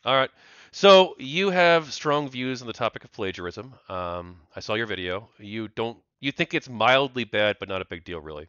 All right. So you have strong views on the topic of plagiarism. I saw your video. You think it's mildly bad, but not a big deal, really.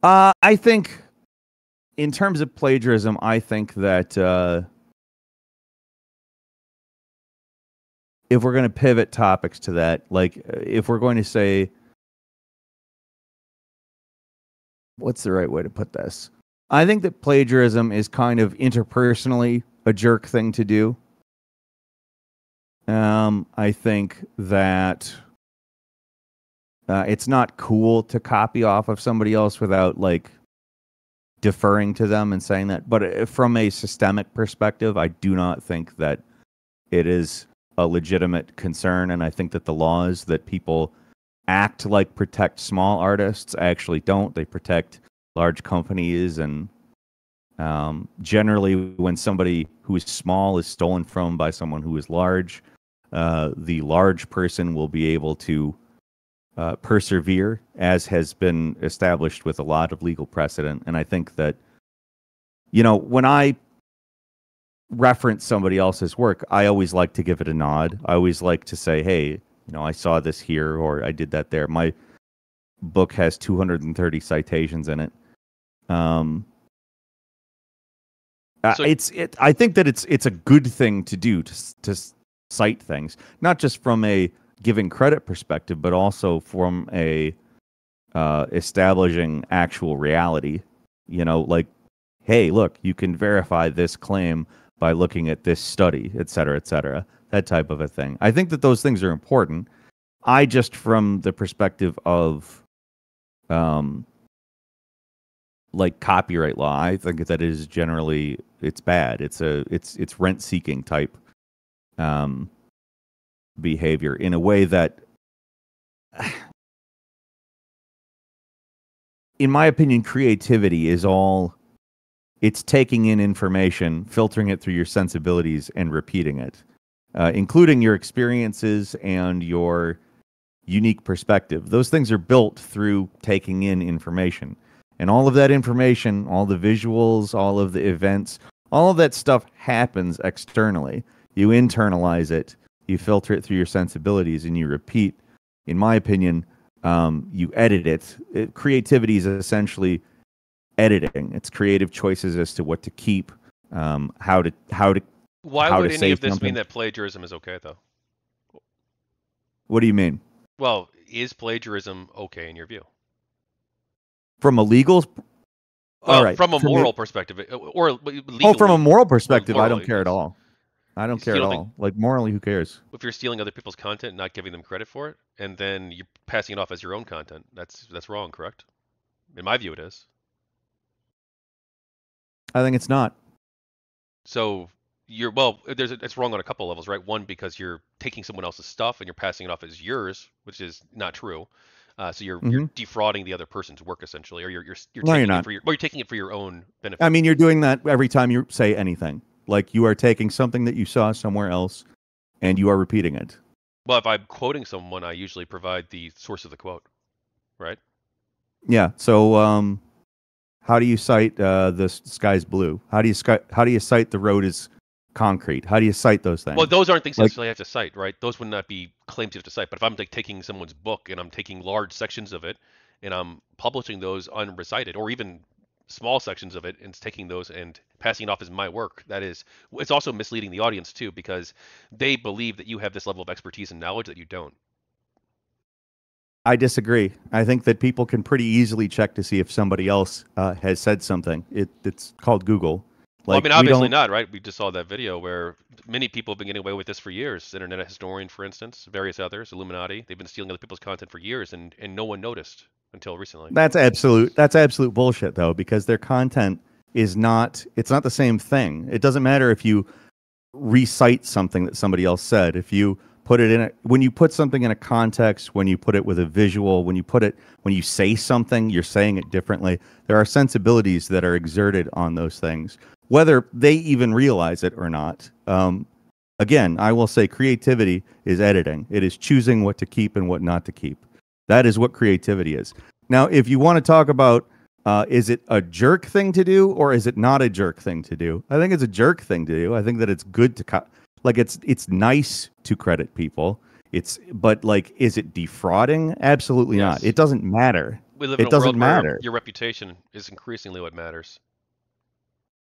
I think, in terms of plagiarism, I think that if we're going to pivot topics to that, like if we're going to say, what's the right way to put this? I think that plagiarism is kind of interpersonally a jerk thing to do. I think that it's not cool to copy off of somebody else without like deferring to them and saying that. But from a systemic perspective, I do not think that it is a legitimate concern. And I think that the laws that people act like protect small artists actually don't. They protect large companies. And generally, when somebody who is small is stolen from by someone who is large, the large person will be able to persevere, as has been established with a lot of legal precedent. And I think that, when I reference somebody else's work, I always like to give it a nod. I always like to say, hey, I saw this here, or I did that there. My book has 230 citations in it. I think that it's a good thing to do to cite things, not just from a giving credit perspective, but also from a establishing actual reality. Like, hey, look, you can verify this claim by looking at this study, et cetera, that type of a thing. I think that those things are important. I just, from the perspective of like copyright law, I think that is generally, it's bad. It's rent seeking type behavior in a way that, in my opinion, creativity is all, it's taking in information, filtering it through your sensibilities, and repeating it, including your experiences and your unique perspective. Those things are built through taking in information. And all of that information, all the visuals, all of the events, all of that stuff happens externally. You internalize it, you filter it through your sensibilities, and you repeat. In my opinion, you edit it. Creativity is essentially editing. It's creative choices as to what to keep, how to Why how would to any say of this something. mean that plagiarism is okay, though? What do you mean? Well, is plagiarism okay in your view? From a legal, all Well, right, from a from a, moral perspective, or from a legally, moral or perspective, I don't morally, care at yes. all. I don't You care at don't think all. Like, morally, who cares? if you're stealing other people's content and not giving them credit for it, and then you're passing it off as your own content, that's wrong, correct? In my view, it is. I think it's not. So it's wrong on a couple levels, right? One, because you're taking someone else's stuff and you're passing it off as yours, which is not true. So you're Hmm. defrauding the other person's work essentially, or you're No, you're taking it not. for you're taking it for your own I benefit. mean, you're doing that every time you say anything. Like, you are taking something that you saw somewhere else and you are repeating it. Well, if I'm quoting someone, I usually provide the source of the quote, right? Yeah. So, how do you cite the sky's blue? How do you cite the road is concrete? How do you cite those Well, things? those aren't things you Like, necessarily have to cite, right? Those would not be claims you have to cite. But if I'm like taking someone's book and I'm taking large sections of it and I'm publishing those unrecited, or even small sections of it and taking those and passing it off as my work, it's also misleading the audience too, because they believe that you have this level of expertise and knowledge that you don't. I disagree. I think that people can pretty easily check to see if somebody else has said something. It's called Google. Well, I Like, mean, we obviously don't. not, right? We just saw that video where many people have been getting away with this for years. Internet Historian, for instance, various others, Illuminati, they've been stealing other people's content for years, and no one noticed until recently. That's absolute. That's absolute bullshit, though, because their content is not. It's not the same thing. It doesn't matter if you recite something that somebody else said. If you put it in when you put something in a context, when you put it with a visual, when you say something, you're saying it differently. There are sensibilities that are exerted on those things, whether they even realize it or not. Again, I will say creativity is editing. It is choosing what to keep and what not to keep. That is what creativity is. Now, if you want to talk about Is it a jerk thing to do, or is it not a jerk thing to do? I think it's a jerk thing to do. I think that it's good to like it's nice to credit people. But like, is it defrauding? Absolutely not. Yes. It doesn't matter. We live in It a doesn't world where matter. your reputation is increasingly what matters.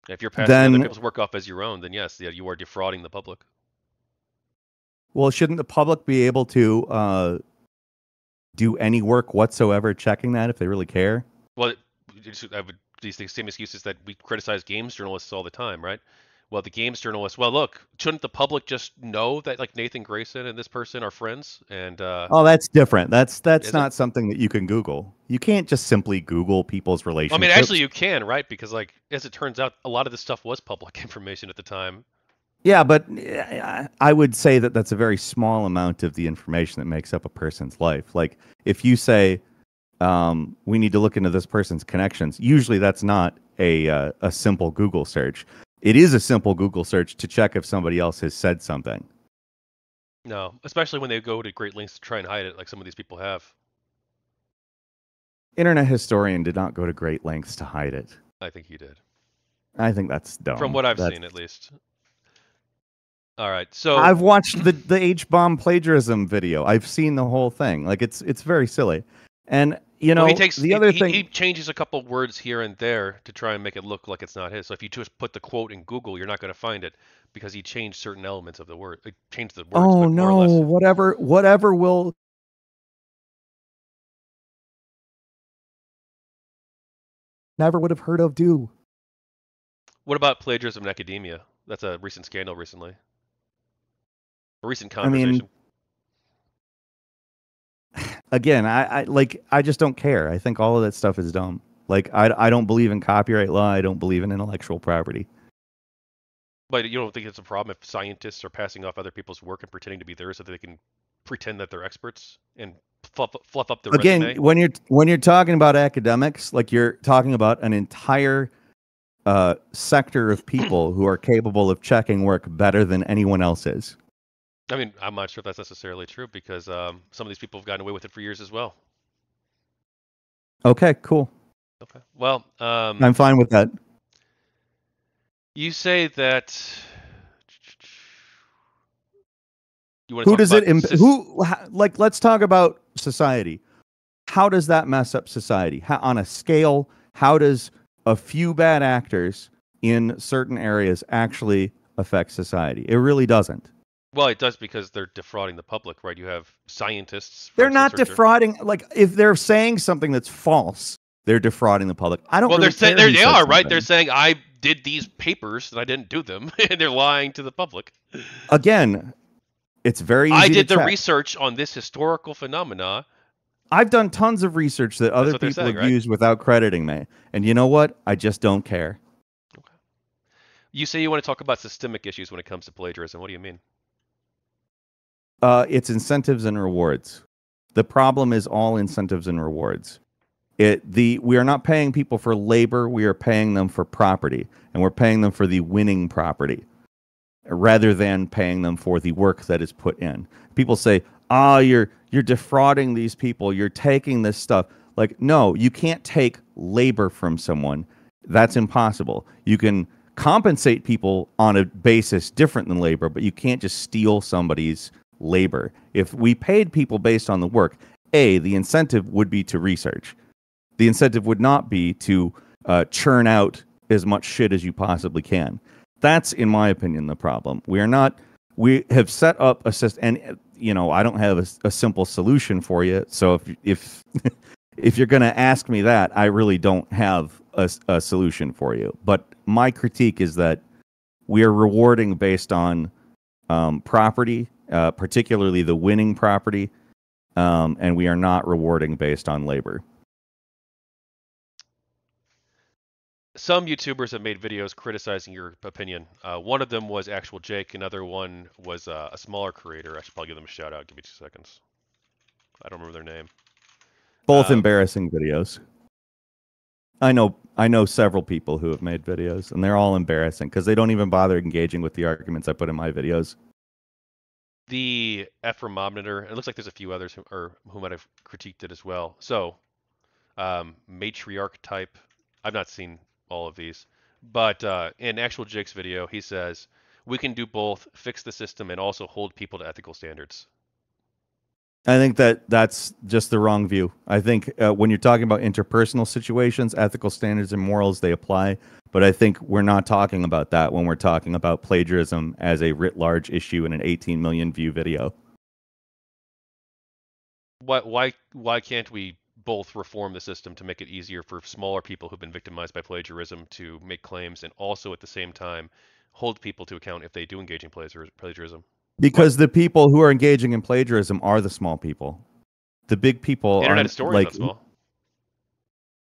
If you're passing other Then, people's work off as your own, then yes, yeah, you are defrauding the public. well, shouldn't the public be able to do any work whatsoever checking that if they really care? Well, I would these same excuses that we criticize games journalists all the time, right? Well, the games journalists. Well, look, shouldn't the public just know that like Nathan Grayson and this person are friends? And Oh, that's different. That's is it? not something that you can Google. You can't just simply Google people's I mean, actually, relationships. you can, right? Because like as it turns out, a lot of this stuff was public information at the time. Yeah, but I would say that that's a very small amount of the information that makes up a person's life. Like if you say we need to look into this person's connections, usually that's not a simple Google search. It is a simple Google search to check if somebody else has said something. No, especially when they go to great lengths to try and hide it, like some of these people have. Internet historian did not go to great lengths to hide it. I think he did, I think that's dumb. from what I've seen, at least. All right, so I've watched the H-bomb plagiarism video. I've seen the whole thing. Like it's very silly. And you know, well, he takes the other thing he changes a couple words here and there to try and make it look like it's not his. So if you just put the quote in Google, you're not going to find it because he changed certain elements of the word. He changed the words, oh but more no, or less. whatever will never would have heard of do. What about plagiarism in academia? That's a recent scandal recently. A recent I mean, conversation. again, I just don't care. I think all of that stuff is dumb. Like I don't believe in copyright law. I don't believe in intellectual property. But you don't think it's a problem if scientists are passing off other people's work and pretending to be theirs so that they can pretend that they're experts and fluff up the Again, resume? when you're talking about academics, like you're talking about an entire sector of people who are capable of checking work better than anyone else is. I mean, I'm not sure if that's necessarily true because some of these people have gotten away with it for years as well. Okay, cool. Okay. Well, I'm fine with that. you say that you want to Who talk does about like let's talk about society. How does that mess up society? How, on a scale, how does a few bad actors in certain areas actually affect society? It really doesn't. Well, it does because they're defrauding the public, right? You have scientists. For They're instance, not defrauding. Like if they're saying something that's false, they're defrauding the public. I don't. Well, really care they who said are, right? something. They're saying I did these papers and I didn't do them, and they're lying to the public. Again, it's very easy I did to the check. research on this historical phenomena. I've done tons of research that other what they're people saying, have right? used without crediting me. And you know what? I just don't care. Okay. You say you want to talk about systemic issues when it comes to plagiarism. What do you mean? It's incentives and rewards. The problem is all incentives and rewards. We are not paying people for labor. We are paying them for property, and we're paying them for the winning property, rather than paying them for the work that is put in. People say, you're defrauding these people. You're taking this stuff. Like, no, you can't take labor from someone. That's impossible. You can compensate people on a basis different than labor, but you can't just steal somebody's labor. If we paid people based on the work, the incentive would be to research. The incentive would not be to churn out as much shit as you possibly can. That's, in my opinion, the problem. We have set up a system, and I don't have a simple solution for you. So if if you're going to ask me that, I really don't have a solution for you. But my critique is that we are rewarding based on property, particularly the winning property, and we are not rewarding based on labor. Some YouTubers have made videos criticizing your opinion. One of them was Actual Jake. Another one was a smaller creator. I should probably give them a shout out. Give me 2 seconds. I don't remember their name. Both embarrassing videos. I know several people who have made videos, and they're all embarrassing because they don't even bother engaging with the arguments I put in my videos. The Hbomberguy, it looks like there's a few others who might have critiqued it as well. So matriarch type. I've not seen all of these, but in actual Jake's video, he says we can do both, fix the system, and also hold people to ethical standards. I think that that's just the wrong view. I think when you're talking about interpersonal situations, ethical standards and morals, they apply. But I think we're not talking about that when we're talking about plagiarism as a writ large issue in an 18 million view video. Why can't we both reform the system to make it easier for smaller people who've been victimized by plagiarism to make claims, and also at the same time hold people to account if they do engage in plagiarism? What? Because the people who are engaging in plagiarism are the small people. The big people Internet aren't historians, like not small.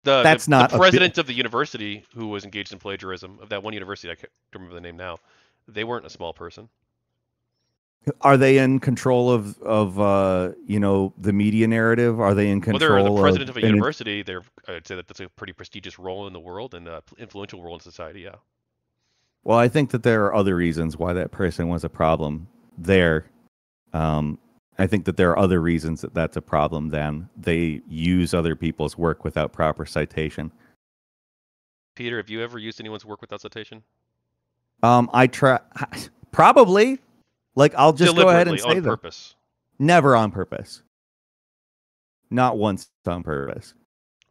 The that's the not a president of the university who was engaged in plagiarism of that one university, I can't remember the name now. They weren't a small person. Are they in control of you know, the media narrative? Are they in Well, they're the control of president of a university. I'd say that that's a pretty prestigious role in the world and influential role in society. Yeah. Well, I think that there are other reasons why that person was a problem there. I think that there are other reasons that that's a problem than they use other people's work without proper citation. Peter, have you ever used anyone's work without citation? I try probably. Like, I'll just go ahead and Deliberately, say on that. purpose. Never on purpose. Not once on purpose.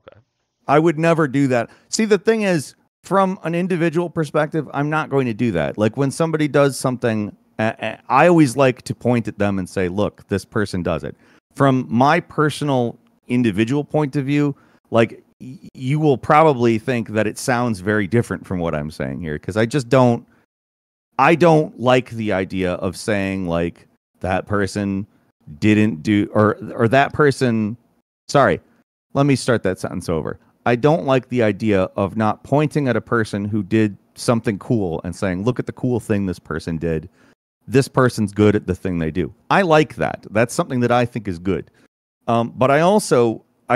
Okay. I would never do that. See, the thing is, from an individual perspective, I'm not going to do that. Like, when somebody does something, I always like to point at them and say, look, this person does it. From my personal individual point of view, like, you will probably think that it sounds very different from what I'm saying here, because I don't like the idea of saying, like, that person didn't do, or that person, sorry, let me start that sentence over. I don't like the idea of not pointing at a person who did something cool and saying, look at the cool thing this person did. This person's good at the thing they do. I like that. That's something that I think is good. But I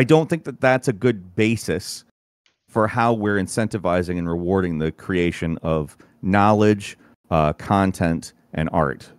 don't think that that's a good basis for how we're incentivizing and rewarding the creation of knowledge, content, and art.